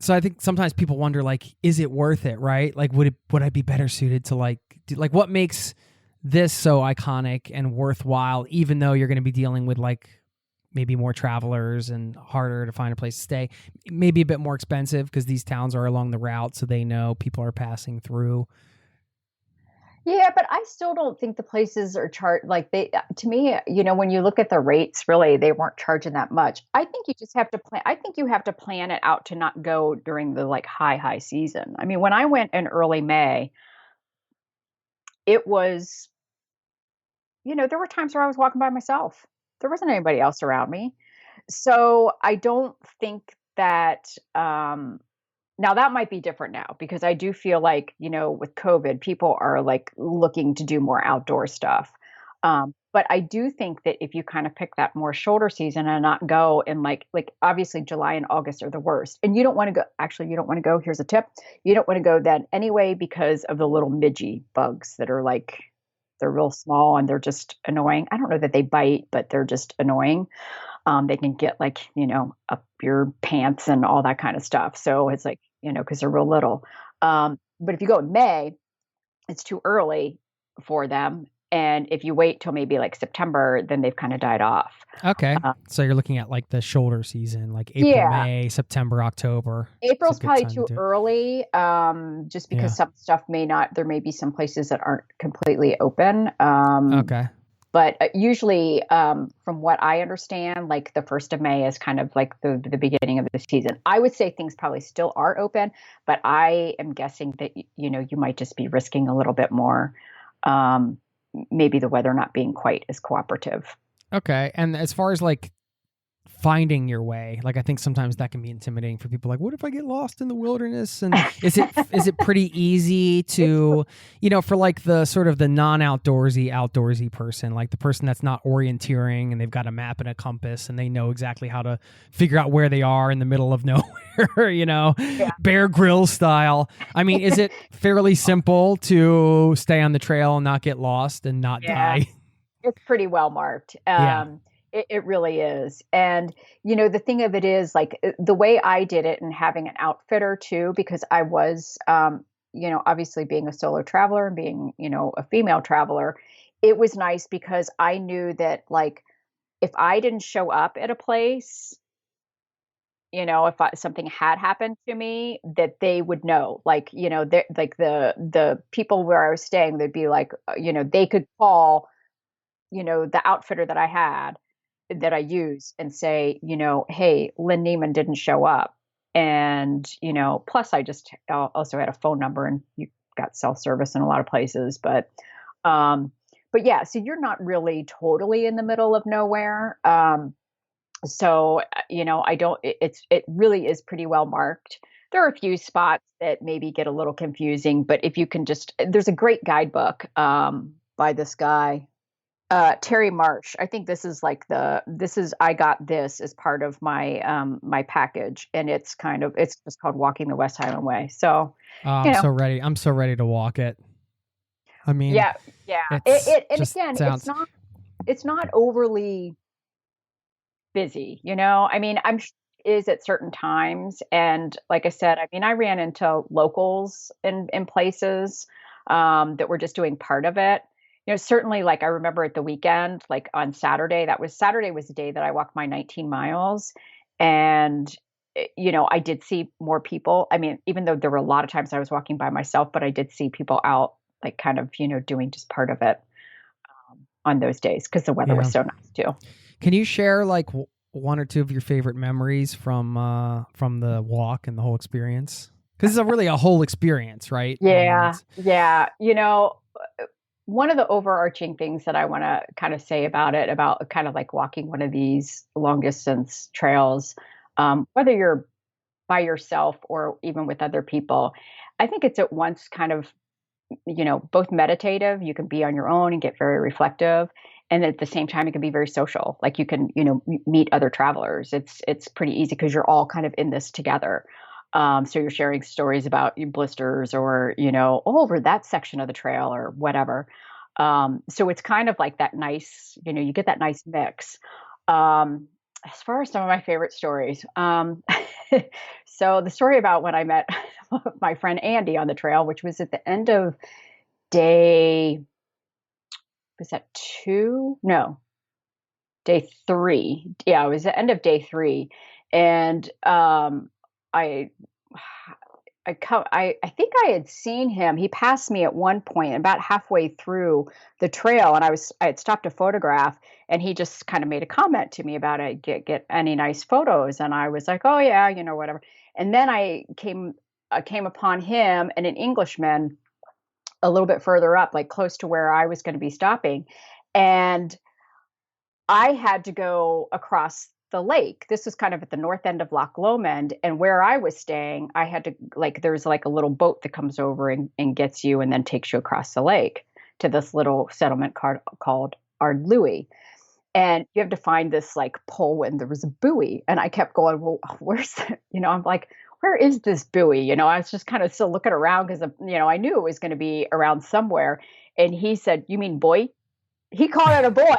So I think sometimes people wonder, like, is it worth it, right? Like, would I be better suited to what makes this so iconic and worthwhile, even though you're going to be dealing with like maybe more travelers and harder to find a place to stay, maybe a bit more expensive because these towns are along the route, so they know people are passing through. Yeah, but I still don't think the places are to me, when you look at the rates, really, they weren't charging that much. I think you just have to plan. I think you have to plan it out to not go during the like high season. I mean, when I went in early May, it was, there were times where I was walking by myself. There wasn't anybody else around me. So I don't think that, now that might be different now because I do feel like, with COVID, people are like looking to do more outdoor stuff. But I do think that if you kind of pick that more shoulder season and not go in like obviously July and August are the worst. And you don't want to go, actually, you don't want to go. Here's a tip. You don't want to go then anyway because of the little midgy bugs that are like, they're real small and they're just annoying. I don't know that they bite, but they're just annoying. They can get like, up your pants and all that kind of stuff. So it's like, because they're real little. But if you go in May, it's too early for them. And if you wait till maybe like September, then they've kind of died off. Okay. So you're looking at like the shoulder season, like April, May, September, October. April's probably too early, just because some stuff there may be some places that aren't completely open. Okay. But usually, from what I understand, like the 1st of May is kind of like the beginning of the season. I would say things probably still are open, but I am guessing that, you might just be risking a little bit more. Maybe the weather not being quite as cooperative. Okay. And as far as like finding your way, like I think sometimes that can be intimidating for people. Like, what if I get lost in the wilderness? And is it pretty easy to, for like the sort of the outdoorsy person, like the person that's not orienteering and they've got a map and a compass and they know exactly how to figure out where they are in the middle of nowhere, Bear Grylls style. I mean, is it fairly simple to stay on the trail and not get lost and not die? It's pretty well marked. It really is. And, the thing of it is like the way I did it and having an outfitter too, because I was, obviously being a solo traveler and being, a female traveler, it was nice because I knew that like, if I didn't show up at a place, if something had happened to me, that they would know, like, like the people where I was staying, they'd be like, they could call, the outfitter that I had, that I use and say, hey, Lynne Nieman didn't show up. And, plus I just also had a phone number and you got self-service in a lot of places, but yeah, so you're not really totally in the middle of nowhere. So, it really is pretty well marked. There are a few spots that maybe get a little confusing, but if you can there's a great guidebook, by this guy, Terry Marsh. I think this is I got this as part of my, my package, and it's just called Walking the West Highland Way. So, I'm so ready. I'm so ready to walk it. I mean, yeah. It's not overly busy, I mean, is at certain times. And like I said, I mean, I ran into locals in places, that were just doing part of it. Certainly, like I remember at the weekend, like on Saturday was the day that I walked my 19 miles. And, I did see more people. I mean, even though there were a lot of times I was walking by myself, but I did see people out, like kind of, doing just part of it, on those days because the weather was so nice too. Can you share like one or two of your favorite memories from the walk and the whole experience? Because it's really a whole experience, right? Yeah. One of the overarching things that I want to kind of say about kind of like walking one of these long distance trails, whether you're by yourself or even with other people, I think it's at once kind of both meditative. You can be on your own and get very reflective. And at the same time, it can be very social. Like you can, meet other travelers. It's pretty easy because you're all kind of in this together. So you're sharing stories about your blisters or, over that section of the trail or whatever. So it's kind of like that nice, you get that nice mix. As far as some of my favorite stories, so the story about when I met my friend Andy on the trail, which was at the end of day, was that 2? No, day 3. Yeah, it was the end of day 3. And I I think I had seen him. He passed me at one point, about halfway through the trail, and I had stopped to photograph, and he just kind of made a comment to me about it. Get any nice photos, and I was like, oh yeah, whatever. And then I came upon him and an Englishman a little bit further up, like close to where I was going to be stopping, and I had to go across the lake. This was kind of at the north end of Loch Lomond, and where I was staying, I had to there's like a little boat that comes over and gets you and then takes you across the lake to this little settlement called Ardlui. And you have to find this like pole, and there was a buoy, and I kept going, well, where's the, I'm like, where is this buoy? I was just kind of still looking around because, I knew it was going to be around somewhere. And he said, you mean boy? He called it a boy.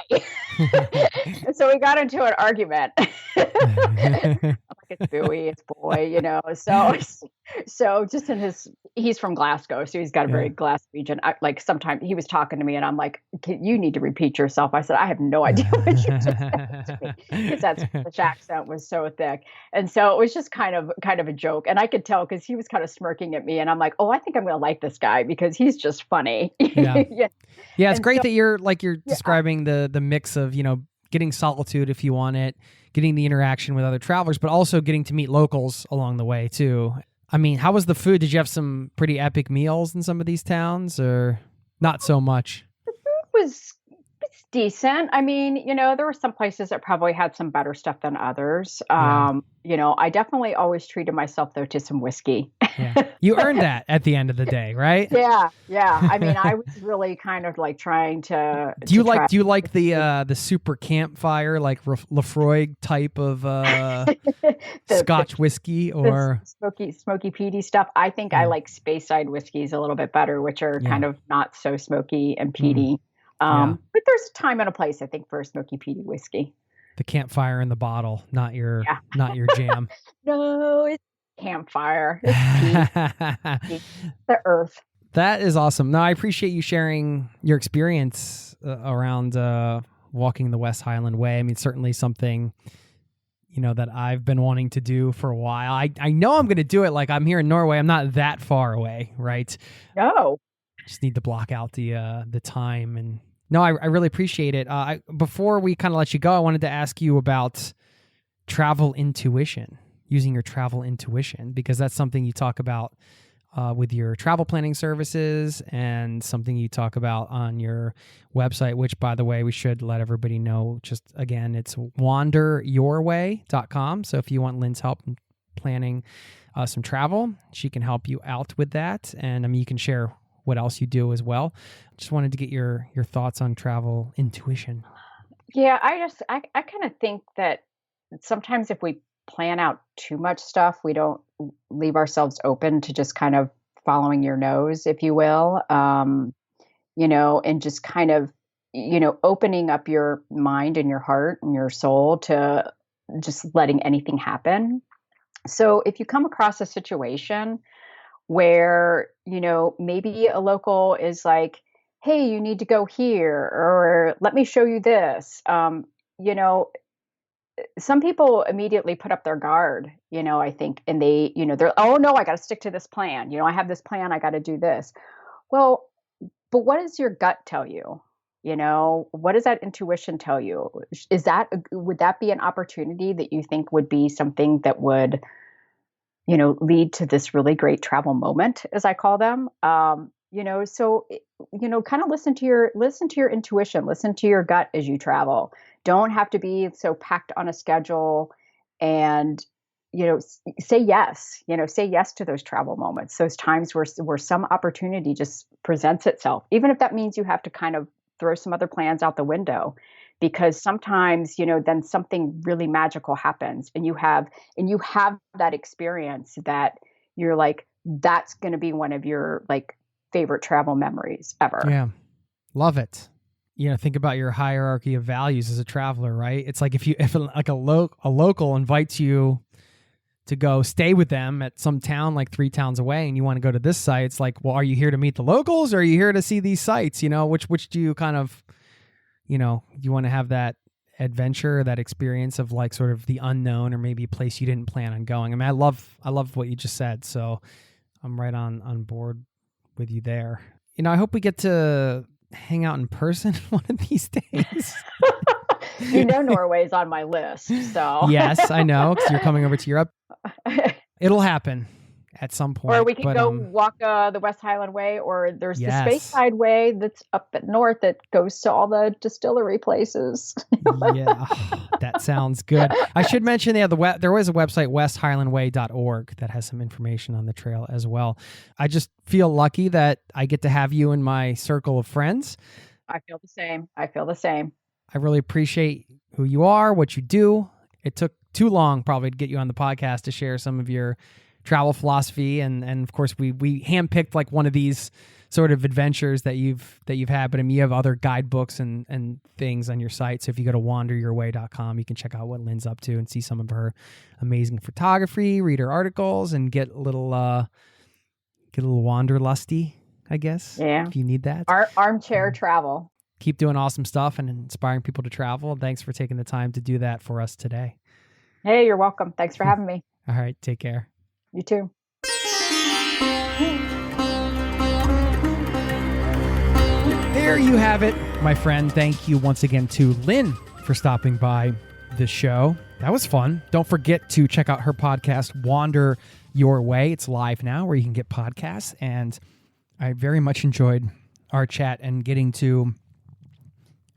And so we got into an argument. I'm like, it's buoy, it's boy, So just he's from Glasgow, so he's got a very Glaswegian region. Sometimes he was talking to me and I'm like, you need to repeat yourself. I said, I have no idea what you're just saying to me, because that Scottish accent was so thick. And so it was just kind of a joke. And I could tell because he was kind of smirking at me, and I'm like, oh, I think I'm going to like this guy because he's just funny. Yeah. Yeah, it's And great so, that you're describing the mix of, getting solitude if you want it, getting the interaction with other travelers, but also getting to meet locals along the way too. I mean, how was the food? Did you have some pretty epic meals in some of these towns, or not so much? it's decent. I mean, there were some places that probably had some better stuff than others. I definitely always treated myself though to some whiskey. Yeah. You earned that at the end of the day, right? Yeah. I mean, I was really kind of like trying to. Do you like the super campfire, like Lefroy type of Scotch whiskey, or smoky peaty stuff? I think I like Speyside whiskeys a little bit better, which are kind of not so smoky and peaty. But there's a time and a place, I think, for a smoky peaty whiskey. The campfire in the bottle, not your jam. No, it's campfire. It's peat. The earth. That is awesome. No, I appreciate you sharing your experience around walking the West Highland Way. I mean, certainly something, that I've been wanting to do for a while. I know I'm going to do it. Like, I'm here in Norway. I'm not that far away, right? No. Just need to block out the time. And no, I really appreciate it. Before we kind of let you go, I wanted to ask you about travel intuition, using your travel intuition, because that's something you talk about with your travel planning services, and something you talk about on your website, which, by the way, we should let everybody know. Just again, it's wanderyourway.com. So if you want Lynne's help in planning some travel, she can help you out with that. And I mean, you can share what else you do as well. Just wanted to get your thoughts on travel intuition. Yeah, I kind of think that sometimes if we plan out too much stuff, we don't leave ourselves open to just kind of following your nose, if you will, and just kind of, opening up your mind and your heart and your soul to just letting anything happen. So if you come across a situation where, maybe a local is like, hey, you need to go here, or let me show you this, some people immediately put up their guard, I think, and they, they're, oh no, I got to stick to this plan. I have this plan. I got to do this. Well, but what does your gut tell you? What does that intuition tell you? Would that be an opportunity that you think would be something that would, lead to this really great travel moment, as I call them? So, kind of listen to your intuition, listen to your gut as you travel. Don't have to be so packed on a schedule, and, say yes, say yes to those travel moments, those times where some opportunity just presents itself, even if that means you have to kind of throw some other plans out the window, because sometimes, then something really magical happens and you have that experience that you're like, that's going to be one of your like favorite travel memories ever. Yeah. Love it. Think about your hierarchy of values as a traveler, right? It's like if like a local invites you to go stay with them at some town like 3 towns away and you want to go to this site, it's like, well, are you here to meet the locals or are you here to see these sites? Which do you kind of, you want to have that adventure, that experience of like sort of the unknown or maybe a place you didn't plan on going. I mean, I love what you just said. So I'm right on board with you there. I hope we get to hang out in person one of these days. Norway's on my list, so. Yes, I know, because you're coming over to Europe. It'll happen at some point. Or we can go walk the West Highland Way, or there's the Speyside Way that's up at north that goes to all the distillery places. Yeah, that sounds good. I should mention there was a website, westhighlandway.org, that has some information on the trail as well. I just feel lucky that I get to have you in my circle of friends. I feel the same. I really appreciate who you are, what you do. It took too long probably to get you on the podcast to share some of your travel philosophy, and of course we handpicked like one of these sort of adventures that you've had, but I mean, you have other guidebooks and things on your site. So if you go to wanderyourway.com, you can check out what Lynne's up to and see some of her amazing photography, read her articles, and get a little wanderlusty, I guess. Yeah, if you need that. Armchair travel. Keep doing awesome stuff and inspiring people to travel. Thanks for taking the time to do that for us today. Hey, you're welcome. Thanks for having me. All right, take care. You too. There you have it, my friend. Thank you once again to Lynne for stopping by the show. That was fun. Don't forget to check out her podcast, Wander Your Way. It's live now where you can get podcasts. And I very much enjoyed our chat and getting to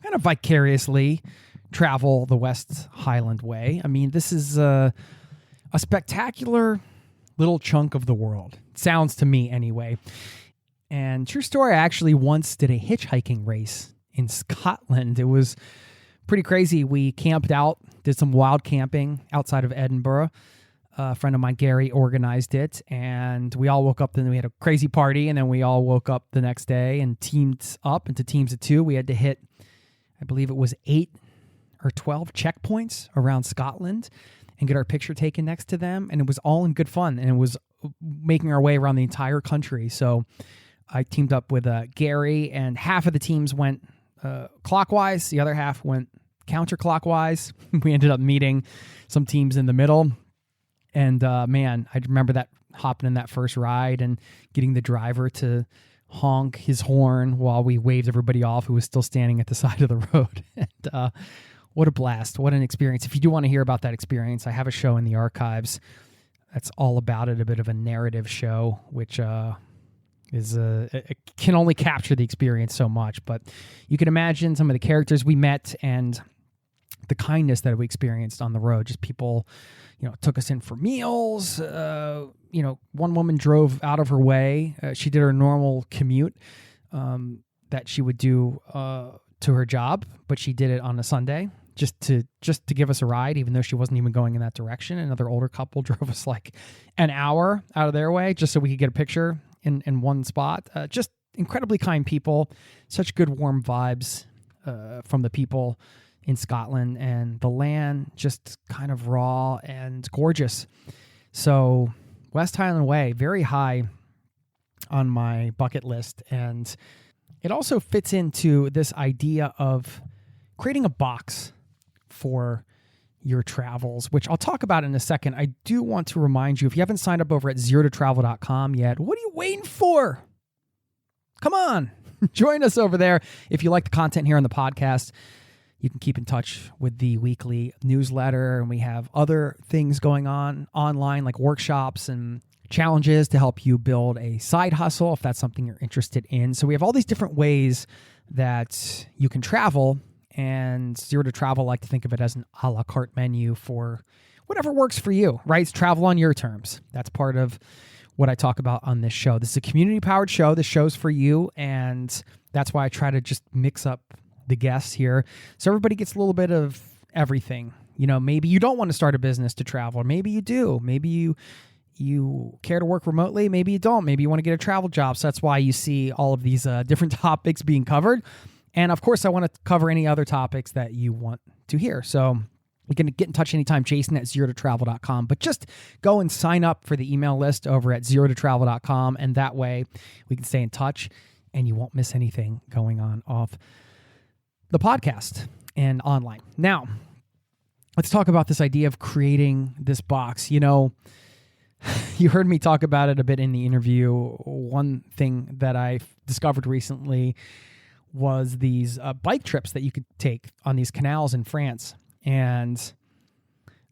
kind of vicariously travel the West Highland Way. I mean, this is a spectacular little chunk of the world. Sounds to me anyway. And true story, I actually once did a hitchhiking race in Scotland. It was pretty crazy. We camped out, did some wild camping outside of Edinburgh. A friend of mine, Gary, organized it, and we all woke up, and we had a crazy party, and then we all woke up the next day and teamed up into teams of 2. We had to hit, I believe it was 8 or 12 checkpoints around Scotland and get our picture taken next to them, and it was all in good fun, and it was making our way around the entire country. So I teamed up with Gary, and half of the teams went clockwise, the other half went counterclockwise. We ended up meeting some teams in the middle. And man, I remember that hopping in that first ride and getting the driver to honk his horn while we waved everybody off who was still standing at the side of the road. And what a blast. What an experience. If you do want to hear about that experience, I have a show in the archives that's all about it, a bit of a narrative show, which it can only capture the experience so much. But you can imagine some of the characters we met and the kindness that we experienced on the road. Just people, took us in for meals. One woman drove out of her way. She did her normal commute that she would do to her job, but she did it on a Sunday just to give us a ride, even though she wasn't even going in that direction. Another older couple drove us like an hour out of their way just so we could get a picture in one spot. Just incredibly kind people, such good warm vibes from the people in Scotland, and the land just kind of raw and gorgeous. So West Highland Way, very high on my bucket list. And it also fits into this idea of creating a box for your travels, which I'll talk about in a second. I do want to remind you, if you haven't signed up over at zerototravel.com yet, what are you waiting for? Come on, join us over there. If you like the content here on the podcast, you can keep in touch with the weekly newsletter, and we have other things going on online, like workshops and challenges to help you build a side hustle if that's something you're interested in. So we have all these different ways that you can travel, and Zero to Travel like to think of it as an a la carte menu for whatever works for you, right? It's travel on your terms. That's part of what I talk about on this show. This is a community-powered show. This show's for you, and that's why I try to just mix up the guests here so everybody gets a little bit of everything. Maybe you don't want to start a business to travel, or maybe you do. Maybe you care to work remotely. Maybe you don't. Maybe you want to get a travel job. So that's why you see all of these different topics being covered. And of course, I want to cover any other topics that you want to hear. So you can get in touch anytime, Jason@zerototravel.com. But just go and sign up for the email list over at zerototravel.com. And that way we can stay in touch and you won't miss anything going on off the podcast and online. Now, let's talk about this idea of creating this box. You heard me talk about it a bit in the interview. One thing that I discovered recently was these bike trips that you could take on these canals in France. And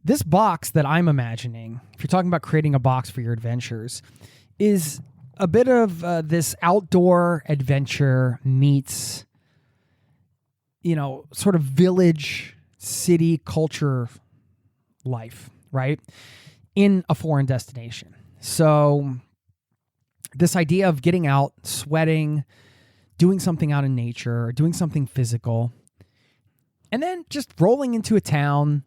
this box that I'm imagining, if you're talking about creating a box for your adventures, is a bit of this outdoor adventure meets, sort of village, city culture life, right? In a foreign destination. So this idea of getting out, sweating, doing something out in nature, doing something physical, and then just rolling into a town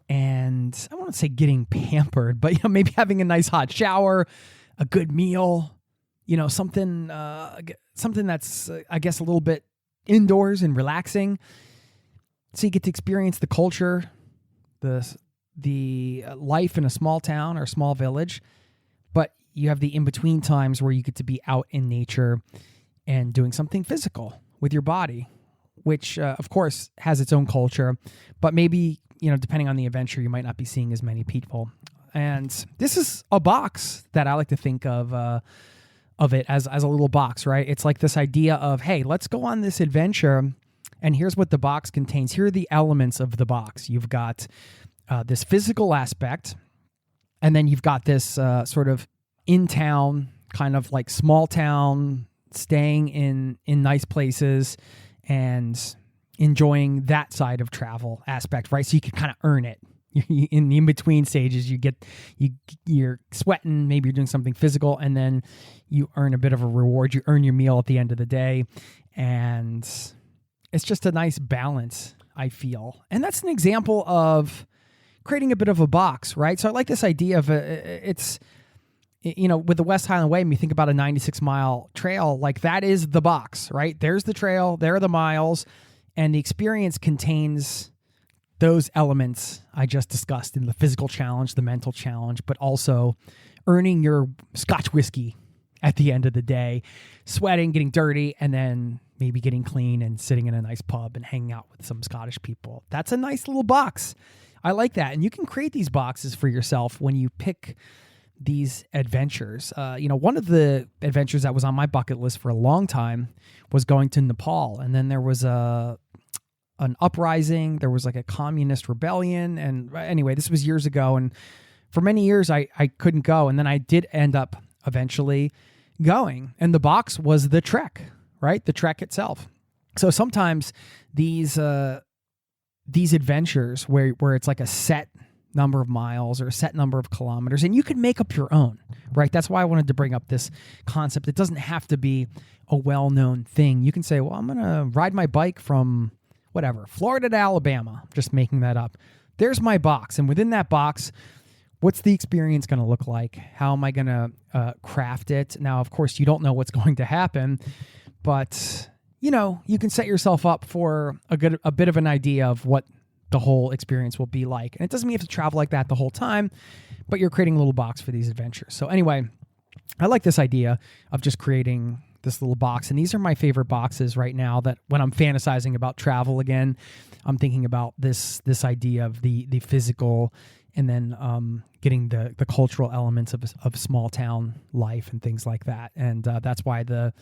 and I won't say getting pampered, but maybe having a nice hot shower, a good meal, something that's I guess a little bit indoors and relaxing. So you get to experience the culture, the life in a small town or a small village, but you have the in-between times where you get to be out in nature and doing something physical with your body, which of course has its own culture, but maybe, depending on the adventure, you might not be seeing as many people. And this is a box that I like to think of it as a little box, right? It's like this idea of, hey, let's go on this adventure, and here's what the box contains. Here are the elements of the box. You've got this physical aspect, and then you've got this sort of in-town, kind of like small town, staying in nice places and enjoying that side of travel aspect, right? So you can kind of earn it. In the in-between stages, you're sweating, maybe you're doing something physical, and then you earn a bit of a reward. You earn your meal at the end of the day, and it's just a nice balance, I feel. And that's an example of creating a bit of a box, right? So I like this idea of it's, with the West Highland Way, when you think about a 96-mile trail, like that is the box, right? There's the trail, there are the miles, and the experience contains those elements I just discussed in the physical challenge, the mental challenge, but also earning your Scotch whiskey at the end of the day, sweating, getting dirty, and then maybe getting clean and sitting in a nice pub and hanging out with some Scottish people. That's a nice little box. I like that. And you can create these boxes for yourself when you pick these adventures. One of the adventures that was on my bucket list for a long time was going to Nepal. And then there was an uprising. There was like a communist rebellion. And anyway, this was years ago. And for many years, I couldn't go. And then I did end up eventually going. And the box was the trek, right? The trek itself. So sometimes these adventures where it's like a set number of miles or a set number of kilometers, and you can make up your own, right? That's why I wanted to bring up this concept. It doesn't have to be a well-known thing. You can say, well, I'm going to ride my bike from whatever, Florida to Alabama, just making that up. There's my box. And within that box, what's the experience going to look like? How am I going to craft it? Now, of course, you don't know what's going to happen, but you can set yourself up for a bit of an idea of what the whole experience will be like. And it doesn't mean you have to travel like that the whole time, but you're creating a little box for these adventures. So anyway, I like this idea of just creating this little box. And these are my favorite boxes right now, that when I'm fantasizing about travel again, I'm thinking about this idea of the physical, and then getting the cultural elements of small town life and things like that. And that's why the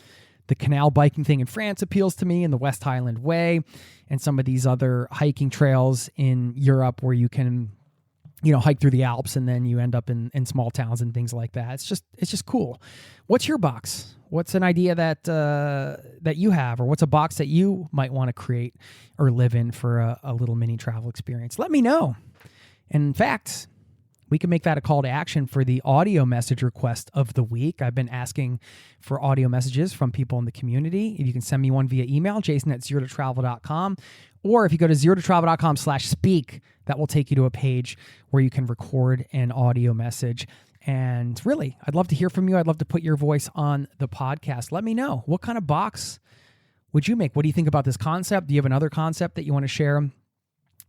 canal biking thing in France appeals to me, and the West Highland Way, and some of these other hiking trails in Europe where you can, hike through the Alps and then you end up in small towns and things like that. It's just cool. What's your box? What's an idea that you have, or what's a box that you might want to create or live in for a little mini travel experience? Let me know. And in fact, we can make that a call to action for the audio message request of the week. I've been asking for audio messages from people in the community. If you can send me one via email, jason@zerototravel.com, or if you go to zerototravel.com/speak, that will take you to a page where you can record an audio message. And really, I'd love to hear from you. I'd love to put your voice on the podcast. Let me know, what kind of box would you make? What do you think about this concept? Do you have another concept that you want to share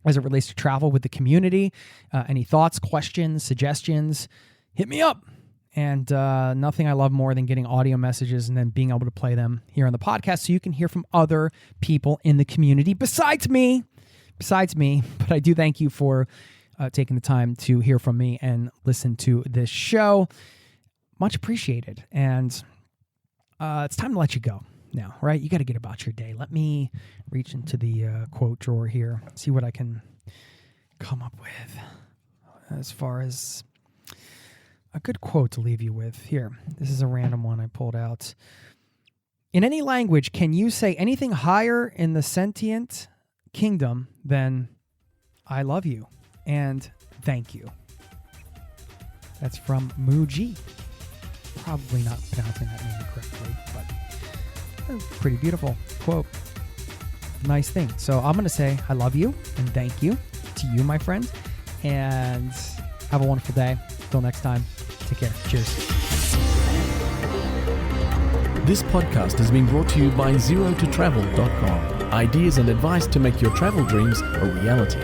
as it relates to travel with the community? Any thoughts, questions, suggestions? Hit me up. And nothing I love more than getting audio messages and then being able to play them here on the podcast so you can hear from other people in the community besides me. But I do thank you for taking the time to hear from me and listen to this show. Much appreciated. And it's time to let you go now, right? You got to get about your day. Let me reach into the quote drawer here, see what I can come up with as far as a good quote to leave you with. Here, this is a random one I pulled out. In any language, can you say anything higher in the sentient kingdom than I love you and thank you? That's from Muji. Probably not pronouncing that name correctly, but a pretty beautiful quote. Nice thing. So I'm going to say I love you and thank you to you, my friend, and have a wonderful day. Till next time, take care. Cheers. This podcast has been brought to you by zerototravel.com. Ideas and advice to make your travel dreams a reality.